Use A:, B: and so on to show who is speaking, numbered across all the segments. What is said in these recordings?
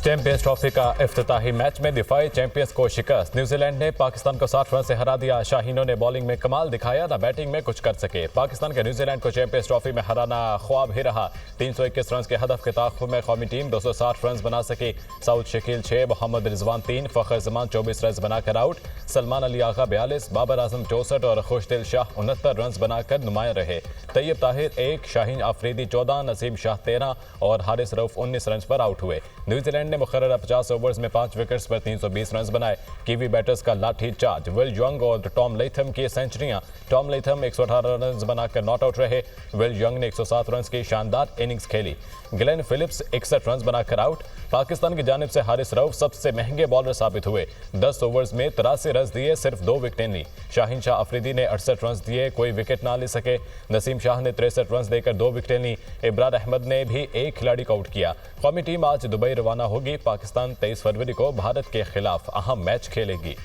A: Champions trophy का इफ्तिताही match में दिफाई champions को शिकस्त। न्यूजीलैंड ने पाकिस्तान को 60 रन से हरा दिया। शाहीनों ने बॉलिंग में कमाल दिखाया, ना बैटिंग में कुछ कर सके। पाकिस्तान के न्यूजीलैंड को चैंपियंस ट्रॉफी में हराना ख्वाब ही रहा। 321 रन के हदफ के ताक़ुब में कौमी टीम 260 रन बना सकी। सऊद शकील 6, मोहम्मद रिजवान 3, फ़खर जमान 24 रन बनाकर आउट। सलमान अली आगा 42, बाबर आजम 64 और खुशदिल शाह 69 रन बनाकर नुमाया रहे। तैयब ताहिर 1, शाहीन आफरीदी 14, नसीम शाह 13 और हारिस रऊफ 19 रन पर आउट हुए। न्यूजीलैंड ने मुकर्रर 50 ओवर्स में 5 विकेट्स पर 320 रन बनाए। कीवी बैटर्स का लाठी चार्ज, विल यंग और टॉम लेथम की सेंचुरियां। टॉम लेथम 118 रन बनाकर नॉट आउट रहे। विल यंग ने 107 रन की शानदार इनिंग्स खेली। ग्लेन फिलिप्स 61 रन बनाकर आउट। पाकिस्तान की जानिब से हारिस रऊफ सबसे महंगे बॉलर साबित हुए। 10 ओवर्स में 83 रन दिए, सिर्फ 2 विकेटें ली। शाहीन शाह अफरीदी ने 68 रन दिए, कोई विकेट ना ले सके। नसीम शाह ने 63 रन देकर 2 विकेटें ली। इब्रार अहमद ने भी एक खिलाड़ी को आउट किया। कौमी टीम आज दुबई रवाना होगी। पाकिस्तान 23 फरवरी को भारत के खिलाफ अहम मैच खेलेगी।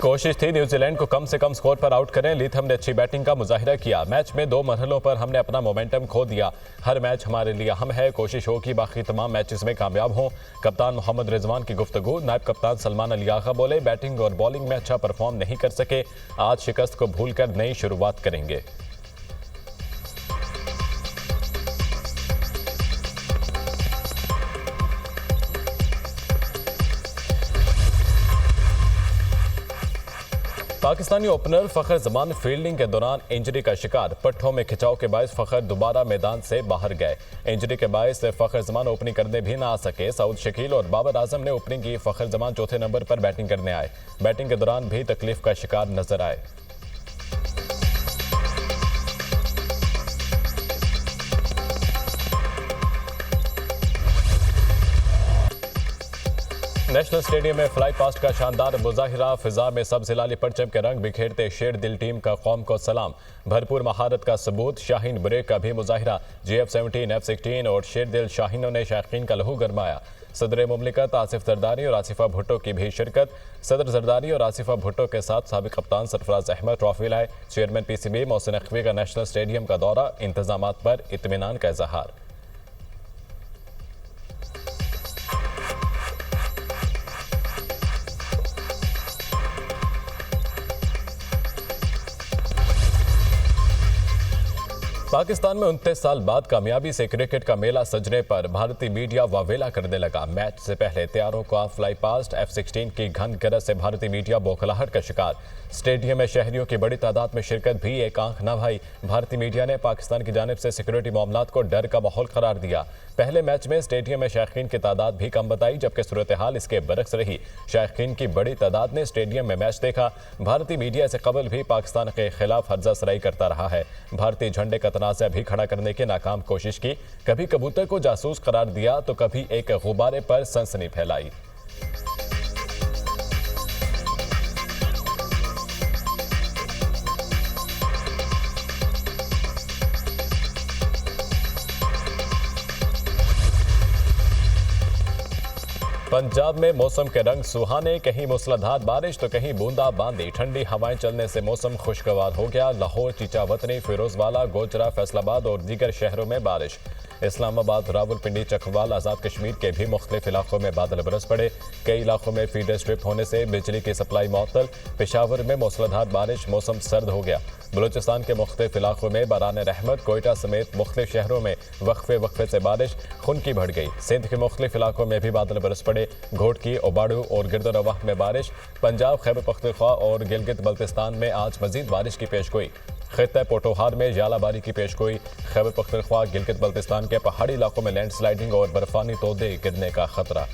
A: कोशिश थी न्यूजीलैंड को कम से कम स्कोर पर आउट करें। लीथम ने अच्छी बैटिंग का मुजाहिरा किया। मैच में 2 मरहलों पर हमने अपना मोमेंटम खो दिया। हर मैच हमारे लिए अहम है। कोशिश हो कि बाकी तमाम मैचेस में कामयाब हों। कप्तान मोहम्मद रिजवान की गुफ्तगू। नायब कप्तान सलमान अली आगा बोले, बैटिंग और बॉलिंग में अच्छा परफॉर्म नहीं कर सके। आज शिकस्त को भूलकर नई शुरुआत करेंगे। पाकिस्तानी ओपनर फ़खर जमान फील्डिंग के दौरान इंजरी का शिकार। पट्टों में खिंचाव के बायस फ़खर दोबारा मैदान से बाहर गए। इंजरी के बायस फ़खर जमान ओपनिंग करने भी ना आ सके। सऊद शकील और बाबर आजम ने ओपनिंग की। फ़खर जमान चौथे नंबर पर बैटिंग करने आए। बैटिंग के दौरान भी तकलीफ का शिकार नजर आए। नेशनल स्टेडियम में फ्लाई पास्ट का शानदार मुजाहिरा। फिजा में सब जिलाली परचम के रंग बिखेरते शेर दिल टीम का कौम को सलाम। भरपूर महारत का सबूत। शाहीन ब्रेक का भी मुजाहिरा। GF-17, F-16 और शेर दिल शाहीनों ने शायकीन का लहू गरमाया। सदर मुमलिकत आसिफ जरदारी और आसिफा भुट्टो की भी शिरकत। सदर जरदारी और आसिफा भुट्टो के साथ साबिक कप्तान सरफराज अहमद ट्रॉफी लाए। चेयरमैन PCB मोहसिन नकवी का नेशनल स्टेडियम का दौरा। इंतजामात पर इत्मीनान का इजहार। पाकिस्तान में 29 साल बाद कामयाबी से क्रिकेट का मेला सजने पर भारतीय मीडिया वावेला करने लगा। मैच से पहले तैयारों का फ्लाई पास्ट। F-16 की घन गरज से भारतीय मीडिया बौखलाहट का शिकार। स्टेडियम में शहरियों की बड़ी तादाद में शिरकत भी एक आंख न भाई। भारतीय मीडिया ने पाकिस्तान की जानिब से सिक्योरिटी मामलात को डर का माहौल करार दिया। पहले मैच में स्टेडियम में शायकीन की तादाद भी कम बताई, जबकि सूरत हाल इसके बरक्स रही। शायकीन की बड़ी तादाद ने स्टेडियम में मैच देखा। भारतीय मीडिया से कबल भी पाकिस्तान के खिलाफ हर्जा सराई करता रहा है। भारतीय झंडे का तनाज़ा भी खड़ा करने की नाकाम कोशिश की। कभी कबूतर को जासूस करार दिया तो कभी एक गुब्बारे पर सनसनी फैलाई। पंजाब में मौसम के रंग सुहाने। कहीं मूसलाधार बारिश तो कहीं बूंदा बांदी। ठंडी हवाएं चलने से मौसम खुशगवार हो गया। लाहौर, चीचावतनी, फिरोजवाला, गोजरा, फैसलाबाद और दीगर शहरों में बारिश। इस्लामाबाद, रावलपिंडी, चकवाल, आज़ाद कश्मीर के भी मुख्तलिफ इलाकों में बादल बरस पड़े। कई इलाकों में फीडर स्ट्रिप होने से बिजली की सप्लाई मअतल। पेशावर में मूसलाधार बारिश, मौसम सर्द हो गया। बलूचिस्तान के मुख्तलिफ इलाकों में बारान रहमत। कोयटा समेत मुख्तलिफ शहरों में वक्फे से बारिश खुनकी बढ़ गई। सिंध के मुख्तलिफ इलाकों में भी बादल बरस पड़े। घोटकी, ओबाड़ू और गिरदोनवाह में बारिश। पंजाब, खैबर पख्तूनख्वा और गिलगित बल्तिस्तान में आज मजीद बारिश की पेशगोई। खित्ता पोटोहार में जालाबारी की पेशगोई। खैबर पख्तूनख्वा, गिलगित बल्तिस्तान के पहाड़ी इलाकों में लैंडस्लाइडिंग और बर्फानी तोदे गिरने का खतरा।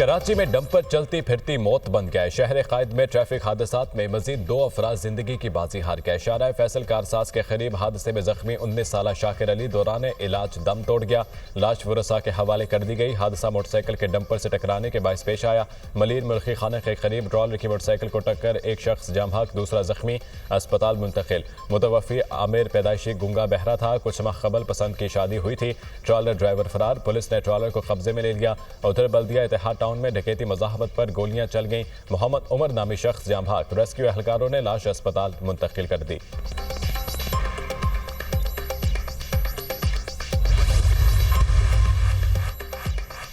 A: कराची में डंपर चलती फिरती मौत बन गया। शहर कायद में ट्रैफिक हादसात में मजीद 2 अफराद जिंदगी की बाजी हार गए। शाहराह फैसल कारसाज के करीब हादसे में जख्मी 19 साला शाकिर अली दौरान इलाज दम तोड़ गया। लाश वरसा के हवाले कर दी गई। हादसा मोटरसाइकिल के डंपर से टकराने के बायस पेश आया। मलीर मुल्की खाने के करीब ट्रॉलर की मोटरसाइकिल को टक्कर, एक शख्स जाम हक, दूसरा जख्मी, अस्पताल मुंतकिल। मुतवफ़ी आमिर पैदाइशी गूंगा बहरा था। कुछ माह कबल पसंद की शादी हुई थी। ट्रॉलर ड्राइवर फरार, पुलिस ने ट्रॉलर को कब्जे में ले लिया। उधर बल्दिया इत्तेहाद टाउन में डकैती मज़ाहमत पर गोलियां चल गईं। मोहम्मद उमर नामी शख्स जाम हक, रेस्क्यू एहलकारों ने लाश अस्पताल मुंतकिल कर दी।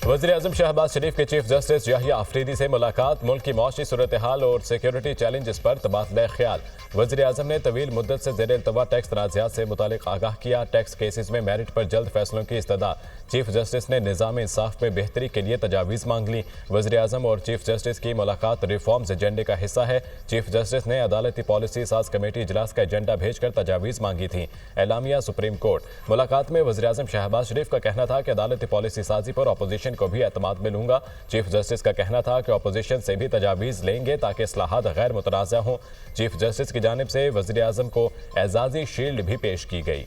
A: वज़ीर-ए-आज़म शहबाज शरीफ के चीफ जस्टिस याहिया अफरीदी से मुलाकात। मुल्क की मौशी सूरत हाल और सिक्योरिटी चैलेंजेस पर तबादला ख्याल। वज़ीर-ए-आज़म ने तवील मुद्दत से ज़ेर इल्तवा टैक्स तनाज़ात से मुतालिक आगाह किया। टैक्स केसेस में मेरिट पर जल्द फैसलों की इस्तदा। चीफ जस्टिस ने निज़ाम इंसाफ में बेहतरी के लिए तजावीज़ मांग ली। वज़ीर-ए-आज़म और चीफ जस्टिस की मुलाकात रिफॉर्म्स एजेंडे का हिस्सा है। चीफ जस्टिस ने अदालती पॉलिसी साज कमेटी इजलास का एजेंडा भेजकर तजावीज़ मांगी थी। एलामिया सुप्रीम कोर्ट। मुलाकात में वज़ीर-ए-आज़म शहबाज शरीफ का कहना था कि अदालती पॉलिसी साजी पर अपोजिशन को भी एतमाद में लूंगा। चीफ जस्टिस का कहना था कि अपोजिशन से भी तजावीज़ लेंगे ताकि इस्लाहात गैर मुतनाज़ा हों। चीफ जस्टिस की जानिब से वज़ीर-ए-आज़म को एजाज़ी शील्ड भी पेश की गई।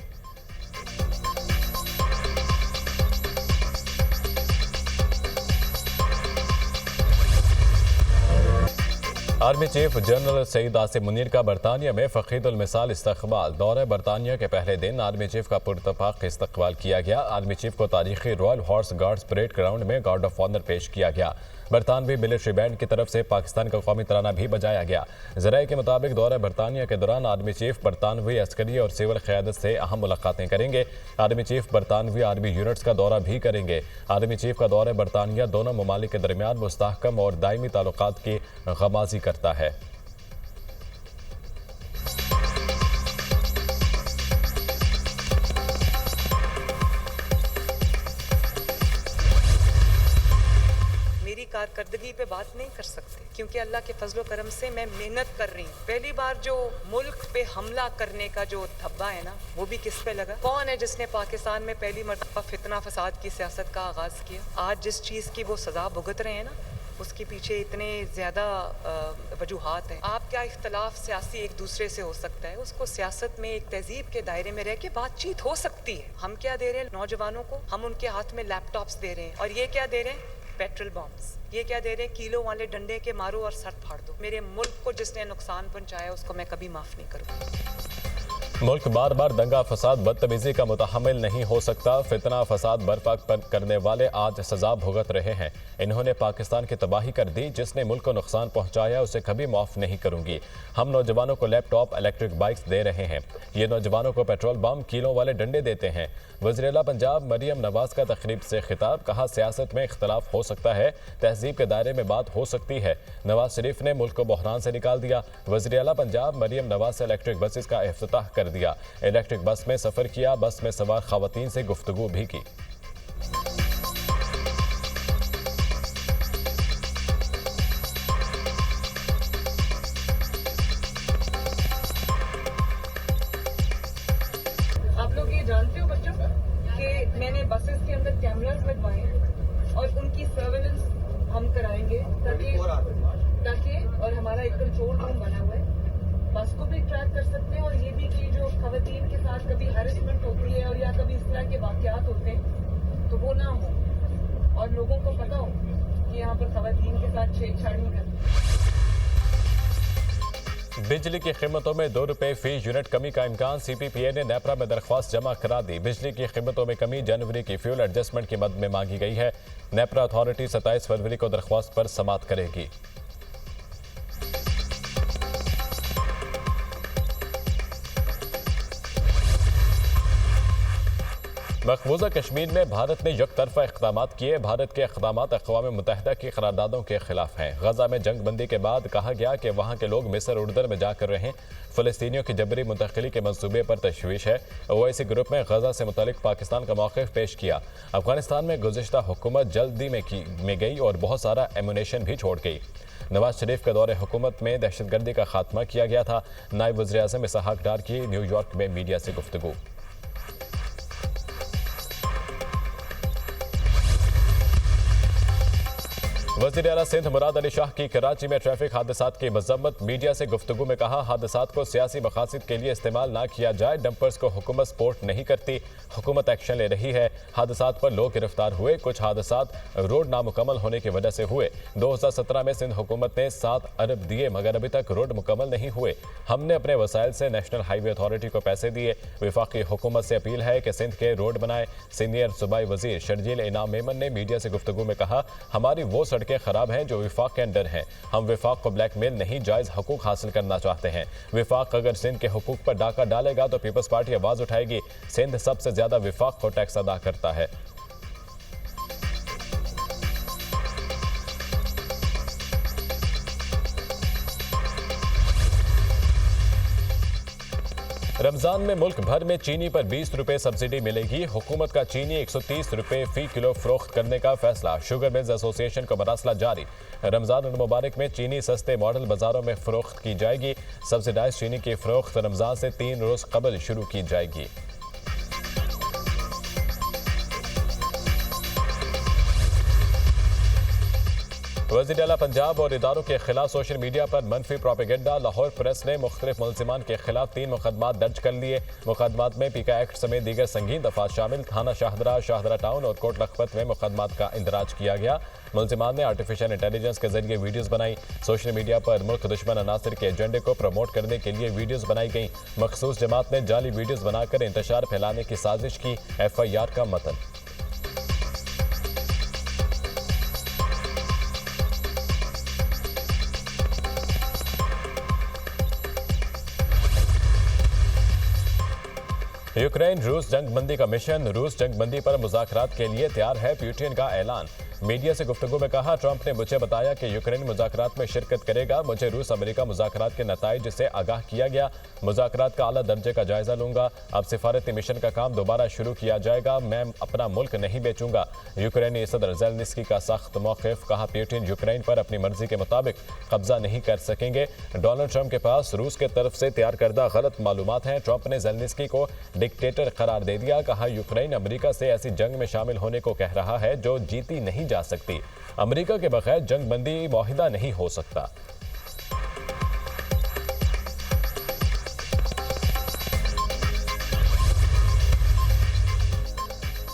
A: Army chief general Syed Asim Munir का बरतानिया में फ़कीदुल मिसाल इस्तकबाल। दौरे बरतानिया के पहले दिन आर्मी चीफ का पुरतफाक इस्तकबाल किया गया। आर्मी चीफ को तारीखी royal horse guards parade ground में गार्ड ऑफ ऑनर पेश किया गया। बरतानवी मिलिट्री बैंड की तरफ से पाकिस्तान का कौमी तराना भी बजाया गया। ज़राए के मुताबिक दौरा बरतानिया के दौरान आर्मी चीफ बरतानवी अस्करी और सिविल क़यादत से अहम मुलाकातें करेंगे। आर्मी चीफ बरतानवी आर्मी यूनिट्स का दौरा भी करेंगे। आर्मी चीफ का दौरा बरतानिया दोनों ममालिक के दरमियान मुस्तहकम और दायमी ताल्लुकात की गमाज़ी करता है।
B: कारकर्दगी पे बात नहीं कर सकते क्योंकि अल्लाह के फजलो करम से मैं मेहनत कर रही हूँ। पहली बार जो मुल्क पे हमला करने का जो धब्बा है ना, वो भी किस पे लगा? कौन है जिसने पाकिस्तान में पहली मर्तबा फितना फसाद की सियासत का आगाज किया? आज जिस चीज की वो सजा भुगत रहे हैं ना, उसके पीछे इतने ज्यादा वजूहात हैं। आप क्या इख्तलाफ सियासी एक दूसरे से हो सकता है, उसको सियासत में एक तहजीब के दायरे में रह के बातचीत हो सकती है। हम क्या दे रहे हैं नौजवानों को? हम उनके हाथ में लैपटॉप्स दे रहे हैं और ये क्या दे रहे हैं? Petrol bombs. ये क्या दे रहे हैं? किलो वाले डंडे के मारो और सर फाड़ दो। मेरे मुल्क को जिसने नुकसान पहुंचाया उसको मैं कभी माफ नहीं करूँगा।
A: मुल्क बार बार दंगा फसाद बदतमीजी का मुतहम्मिल नहीं हो सकता। फितना फसाद बर्पा करने वाले आज सजा भुगत रहे हैं। इन्होंने पाकिस्तान की तबाही कर दी। जिसने मुल्क को नुकसान पहुंचाया उसे कभी माफ नहीं करूंगी। हम नौजवानों को लैपटॉप, इलेक्ट्रिक बाइक्स दे रहे हैं। ये नौजवानों को पेट्रोल बम, किलो वाले डंडे देते हैं। वज़ीर-ए-आला पंजाब मरियम नवाज का तकरीब से खिताब। कहा सियासत में इख्तलाफ हो सकता है, तहजीब के दायरे में बात हो सकती है। नवाज शरीफ ने मुल्क को बहरान से निकाल दिया। वज़ीर-ए-आला पंजाब मरियम नवाज से इलेक्ट्रिक बसेस का इफ्तिताह कर दिया। इलेक्ट्रिक बस में सफ़र किया। बस में सवार ख़वातीन से गुफ्तगू भी की।
B: आप लोग ये जानते हो बच्चों कि मैंने बसेस के अंदर कैमरास लगवाए और उनकी सर्वेलेंस हम कराएंगे ताकि और हमारा एक कंट्रोल रूम बना हुआ है। बस को भी ट्रैक कर सकते हैं और ये भी कि जो खवातीन के साथ कभी हैरेसमेंट होती है और या कभी इस तरह के वाकयात होते हैं तो वो ना हो और लोगों को पता हो कि यहाँ पर खवातीन के साथ छेड़छाड़ नहीं करती।
A: बिजली की कीमतों में 2 रुपये फी यूनिट कमी का इम्कान। CPPA ने नेपरा में दरख्वास्त जमा करा दी। बिजली की कीमतों में कमी जनवरी की फ्यूल एडजस्टमेंट की मद में मांगी गई है। नेपरा अथॉरिटी 27 फरवरी को दरख्वास्त पर समाअत करेगी। मकबूजा कश्मीर में भारत ने यकतरफा इक़दाम किए। भारत के इक़दाम अक़वाम मुत्तहिदा की करारदादों के खिलाफ हैं। गजा में जंग बंदी के बाद कहा गया कि वहाँ के लोग मिस्र उर्दन में जाकर रहें। फ़लस्तीनियों की जबरी मुंतकिली के मंसूबे पर तशवीश है। OIC ग्रुप में गजा से मुतल्लिक पाकिस्तान का मौक़िफ़ पेश किया। अफगानिस्तान में गुज़िश्ता हुकूमत जल्दी में गई और बहुत सारा एमुनेशन भी छोड़ गई। नवाज शरीफ के दौरे हुकूमत में दहशतगर्दी का खात्मा किया गया था। नायब वज़ीर-ए-आज़म इसहाक डार की न्यूयॉर्क में मीडिया से गुफ्तगू। वज़ीर आला सिंध मुराद अली शाह की कराची में ट्रैफिक हादसात की मजम्मत। मीडिया से गुफ्तगू में कहा, हादसात को सियासी मकासद के लिए इस्तेमाल ना किया जाए। डंपर्स को हुकूमत सपोर्ट नहीं करती, हुकूमत एक्शन ले रही है। हादसात पर लोग गिरफ्तार हुए। कुछ हादसात रोड नामुकम्मल होने की वजह से हुए। 2017 में सिंध हुकूमत ने 7 अरब दिए मगर अभी तक रोड मुकम्मल नहीं हुए। हमने अपने वसाइल से नेशनल हाईवे अथॉरिटी को पैसे दिए। वफाकी हुकूमत से अपील है कि सिंध के रोड बनाए। सीनियर सूबाई वजीर शर्जील इनाम मेमन ने मीडिया से गुफ्तगू में कहा, हमारी वो सड़कें खराब हैं जो विफाक के अंडर हैं। हम विफाक को ब्लैकमेल नहीं, जायज हकूक हासिल करना चाहते हैं। विफाक अगर सिंध के हुकूक पर डाका डालेगा तो पीपल्स पार्टी आवाज उठाएगी। सिंध सबसे ज्यादा विफाक को टैक्स अदा करता है। रमजान में मुल्क भर में चीनी पर 20 रुपए सब्सिडी मिलेगी। हुकूमत का चीनी 130 रुपए फी किलो फरोख्त करने का फैसला। शुगर मिल्स एसोसिएशन का मरासला जारी। रमजान मुबारक में चीनी सस्ते मॉडल बाजारों में फरोख्त की जाएगी। सब्सिडाइज चीनी की फरोख्त रमजान से 3 रोज कबल शुरू की जाएगी। वज़ीर आला पंजाब और इदारों के खिलाफ सोशल मीडिया पर मनफी प्रोपेगेंडा। लाहौर प्रेस ने मुख्तलिफ मुलजिमान के खिलाफ 3 मुकदमात दर्ज कर लिए। मुकदमात में पीका एक्ट समेत दीगर संगीन दफात शामिल। थाना शाहदरा टाउन और कोट लखपत में मुकदमात का इंदराज किया गया। मुलजिमान ने आर्टिफिशियल इंटेलिजेंस के जरिए वीडियोस बनाई। सोशल मीडिया पर मुल्क दुश्मन अनासर के एजेंडे को प्रमोट करने के लिए वीडियोस बनाई गई। मखसूस जमात ने जाली वीडियोस बनाकर इंतशार फैलाने की साजिश की। FIR का मतन। यूक्रेन रूस जंगबंदी का मिशन। रूस जंगबंदी पर मुज़ाकरात के लिए तैयार है, पुतिन का ऐलान। मीडिया से गुफ्तगू में कहा, ट्रंप ने मुझे बताया कि यूक्रेन मुज़ाकरात में शिरकत करेगा। मुझे रूस अमेरिका मुज़ाकरात के नताइज से आगाह किया गया। मुज़ाकरात का आला दर्जे का जायजा लूंगा। अब सिफारती मिशन का काम दोबारा शुरू किया जाएगा। मैं अपना मुल्क नहीं बेचूंगा। यूक्रेनी सदर ज़ेलेंस्की का सख्त मौक़िफ़। कहा, पुतिन यूक्रेन पर अपनी मर्जी के मुताबिक कब्जा नहीं कर सकेंगे। डोनाल्ड ट्रंप के पास रूस के तरफ से तैयार करदा गलत मालूमात हैं। ट्रंप ने ज़ेलेंस्की को डिक्टेटर करार दे दिया। कहा, यूक्रेन अमेरिका से ऐसी जंग में शामिल होने को कह रहा है जो जीती नहीं जा सकती। अमेरिका के बगैर जंगबंदी मुआहिदा नहीं हो सकता।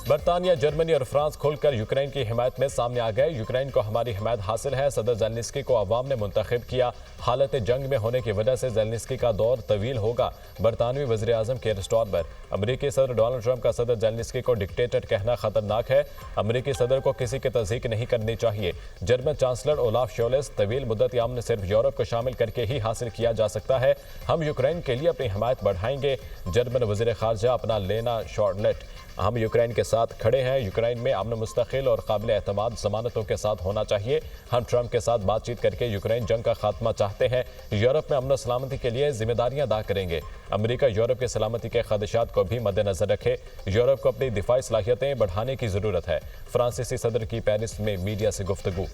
A: बरतानिया, जर्मनी और फ्रांस खुलकर यूक्रेन की हिमायत में सामने आ गए। यूक्रेन को हमारी हिमायत हासिल है। सदर ज़ेलेंस्की को अवाम ने मुंतखब किया। हालत जंग में होने की वजह से ज़ेलेंस्की का दौर तवील होगा। बरतानवी वज़ीर आज़म के स्टॉर्बर। अमरीकी सदर डोनाल्ड ट्रंप का सदर ज़ेलेंस्की को डिक्टेटर कहना खतरनाक है। अमरीकी सदर को किसी की तस्दीक नहीं करनी चाहिए। German chancellor Olaf Scholz. तवील मुद्दत यामन सिर्फ यूरोप को शामिल करके ही हासिल किया जा सकता है। हम यूक्रेन के लिए अपनी हिमायत बढ़ाएंगे। जर्मन वज़ीर ख़ारजा अपना लेना शॉर्टलेट। हम यूक्रेन के साथ खड़े हैं। यूक्रेन में अमन मुस्तकिल और काबिल एतमाद ज़मानतों के साथ होना चाहिए। हम ट्रंप के साथ बातचीत करके यूक्रेन जंग का खात्मा चाहते हैं। यूरोप में अमन और सलामती के लिए जिम्मेदारियां अदा करेंगे। अमेरिका यूरोप की सलामती के खदशात को भी मद्देनजर रखे। यूरोप को अपनी दिफाई सलाहियतें बढ़ाने की ज़रूरत है। फ्रांसीसी सदर की पेरिस में मीडिया से गुफ्तगू।